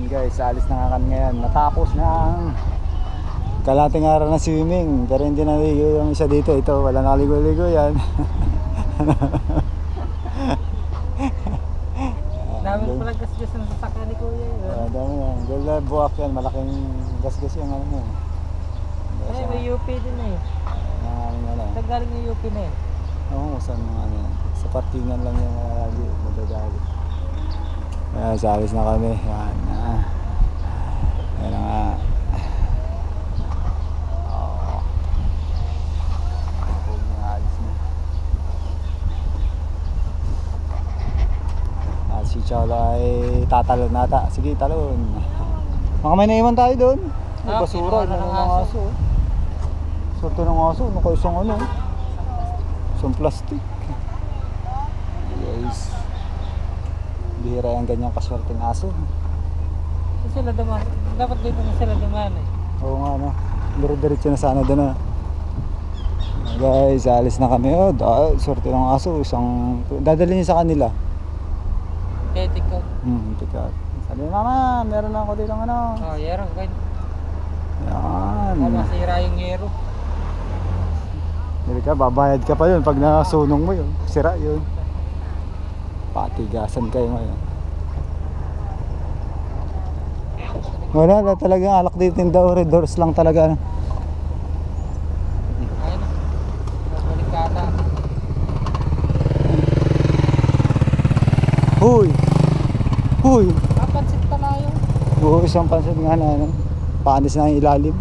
Guys, alis na nga kami ngayon. Natapos na ang kalating araw ng swimming. Pero hindi naligo yung isa dito. Ito, wala nakaligo-ligo yan. Dami pala gas-gas ng sasakyan ni Kuya. Dami yan. Gala buwak yan. Malaking gas-gas yung ano mo. Ay, may UP din eh. Naggaling yung UP na eh. Oo, saan mga ano yan. Sa parkingan lang yung lagi. Madadali. Kaya sa alis na kami. Yan na. Yan na nga. Oo. Huwag na alis na. At si Cholo ay tatalon nata. Sige, talon. Baka may naiwan tayo doon. May basura. Ano ng aso. Sorte ng aso. Ano kayo isang ano? Isang plastic. Guys. Bihira yung ganyang kaswerteng aso. Sila dumaan. Dapat dito na sila dumaan eh. Oo nga no. Dire-diretso na sana doon na. Guys, alis na kami. Oh, sorte ng aso. Isang dadalhin niya sa kanila. Tetikot. Tikat. Sabi mama, meron na ako dito ng ano. Oh, yerong kayo. Yan. Masira yung yero. Hindi ka, babayad ka pa yun pag nasunong mo yun. Sira yun. Patigasan kayo ngayon. Wala talagang alak dito yung Red Doors lang talaga. Ayun na. Balik kata. Huy! Huy! Papansit pa na yun. Oo, isang pansit nga na ano. Panis na yung ilalim.